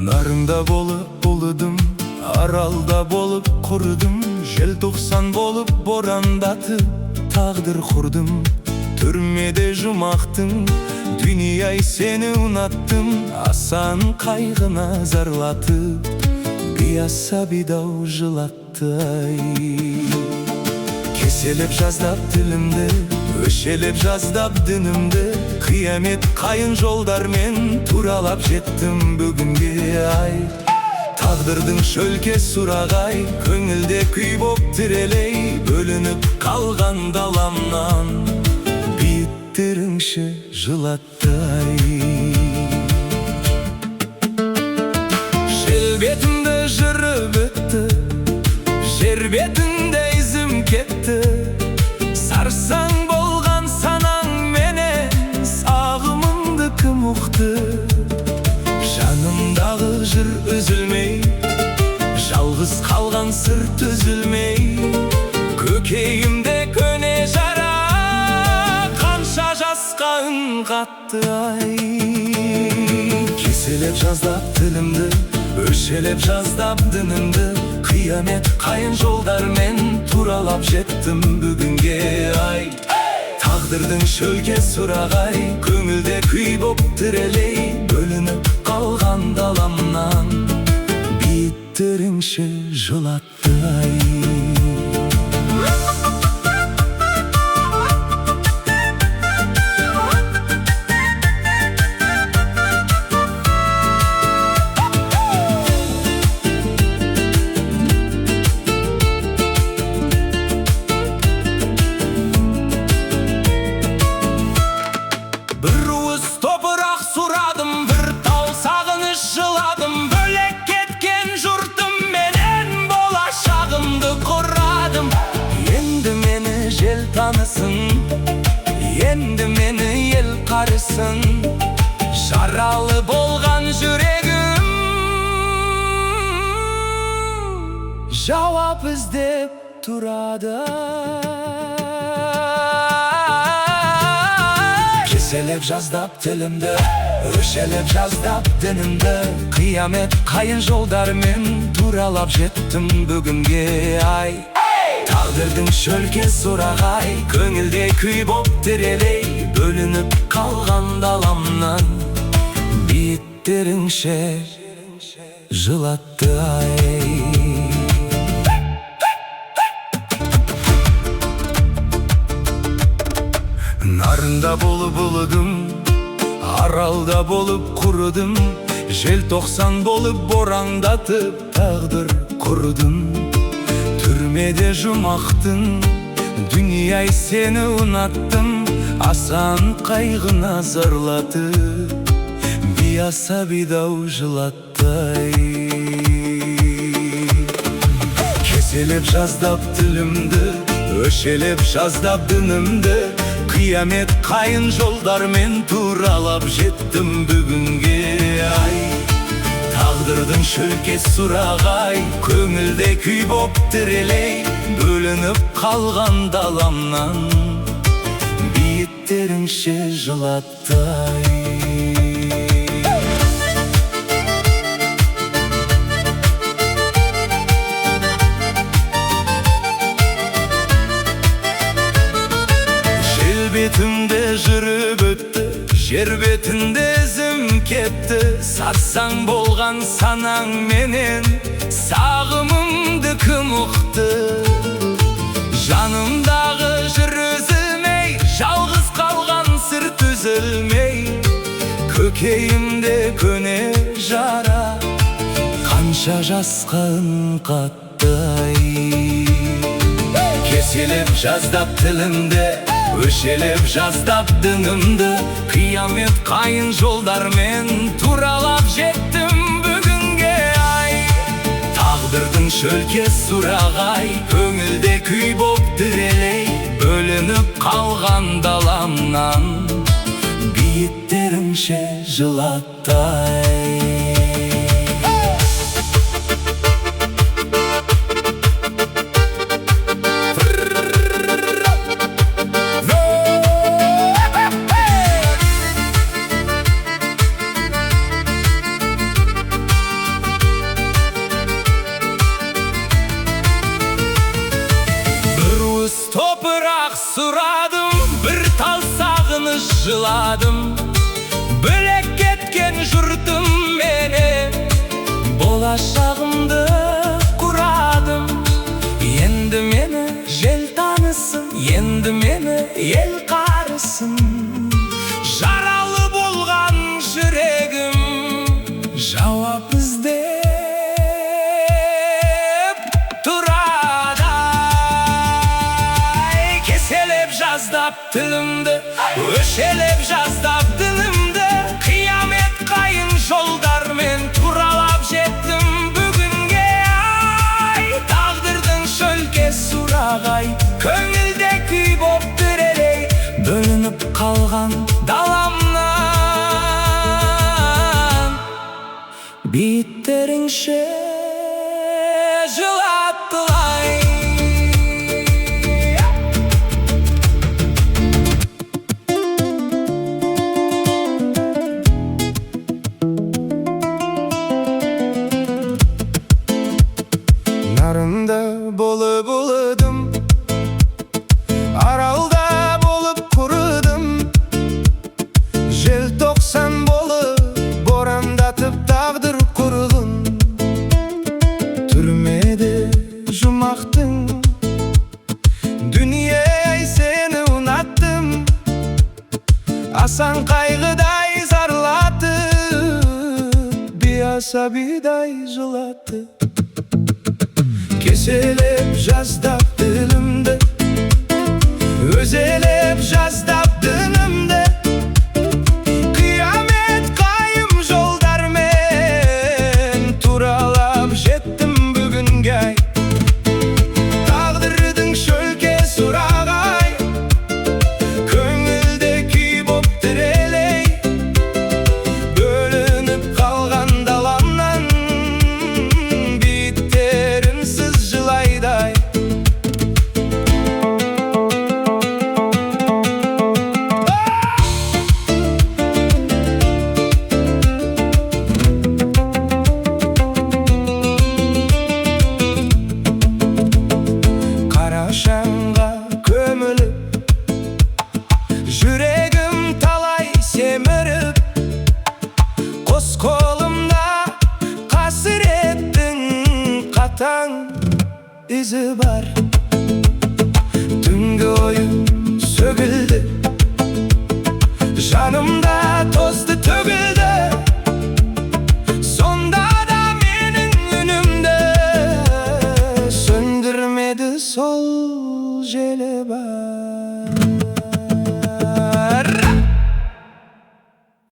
Narında bolup uludum, aralda bolup kurudum. Желтоқсан болып борандатып тағдыр құрдым. Түрмеде жұмақтың, дүнияй сені ұнаттым. Асан қайғына зарлатып, бияса бидау жылатты ай. Кеселеп жаздап тілімді, өшелеп жаздап дінімді. Қиямет қайын жолдармен туралап жеттім бүгінге ай. Тағдырдың шөлке сұрағай, көңілде күй боп тірелей. Бөлініп қалған даламнан, бейіттеріңші жылатты ай. Жел бетімді жырып өтті, жер бетінде ізім кетті. Сарсаң болған санаң менен, сағымымды кім ұқты? Жанымдағы жыр үзілмей, жалғыз қалған сыр түзілмей. Көкейімде көне жара, қанша жасқа үн қатты ай. Кеселеп жаздап тілімді, өшелеп жаздап дінімді. Қиямет қайын жолдармен туралап жеттім бүгінге ай. Тағдырдың шөлке сұрағай, көңілде күй боп тірелей. Бөлініп қалған даламнан, бейіттеріңші жылатты ай. Bir uuz toprak сұрадым, bir тау сағыныш жыладым. Бөлек кеткен жұртым менен болашағымды құрадым. Енді мені жел танысын, енді мені ел қарысын. Жаралы болған жүрегім жауап іздеп тұрады. Кеселеп жаздап тілімді, өшелеп жаздап дінімді. Қиямет қайын жолдармен туралап жеттім бүгінге ай. Тағдырдың шөлке сұрағай, көңілде күй боп тірелей. Бөлініп қалған даламнан, бейіттеріңше жылатты ай. Нарында болып ұлыдым, аралда болып құрыдым. Желтоқсан болып борандатып тағдыр құрдым. Түрмеде жұмақтың, дүнияй сені ұнаттым. Асан қайғына зарлатып, бияса бидау жылатты ай. Кеселеп жаздап тілімді, өшелеп жаздап дінімді. Қиямет қайын жолдармен туралап жеттім бүгінге ай. Тағдырдың шөлке сұрағай, көңілде күй боп тірелей. Бөлініп қалған даламнан, бейіттеріңше жылатты ай. Бетімде жүріп өтті, жер бетінде ізім кетті. Сарсаң болған санаң менен, сағымымды кім ұқты? Жанымдағы жыр үзілмей, жалғыз қалған сыр түзілмей. Көкейімде көне жара, қанша жасқа үн қатты ай. Кеселеп жаздап тілімді, өшелеп жаздап дінімді. Қиямет қайын жолдармен туралап жеттім бүгінге ай. Тағдырдың шөлке сұрағай, көңілде күй боп тірелей. Бөлініп қалған даламнан, бейіттеріңше жылатты ай. Жыладым, бөлек кеткен жұртым менен, болашағымды құрадым. Енді мені жел танысын, енді мені ел қарысын. Жаралы болған жүрегім жауап іздеп тұрады. Кеселеп жаздап тілімді, өшелеп жаздап ділімді, қиямет қайын жолдармен туралап жеттім бүгінге. Тағдырдың шөлке сұрағай, көңілде күй боп дүрелей, бөлініп қалған даламнан биттеріңше жылаттылай. Нарында болып ұлыдым, аралда болып құрыдым. Желтоқсан болып борандатып тағдыр құрығын. Түрмеде жұмақтың дүние сені ұнаттым. Асан қайғыдай зарлатып, биасабидай жылатып. Кеселеп жаздап ділімді, өзелеп жаздап дінімді, қиямет қайым жолдармен туралап жеттім бүгінге. Тағдырдың шөлке сұрағай, көңілде күй боп тірелей, бөлініп қалған даламнан биттерінсіз жылайдай. Қарашаңға көміліп, жүрегім талай семіріп, қос қолымда қасіреттің қатаң ізі бар. Түнгі ойым сөгілді, жанымда тозды төгілді. Сонда да менің үнімді сөндірмеді сол желі бар.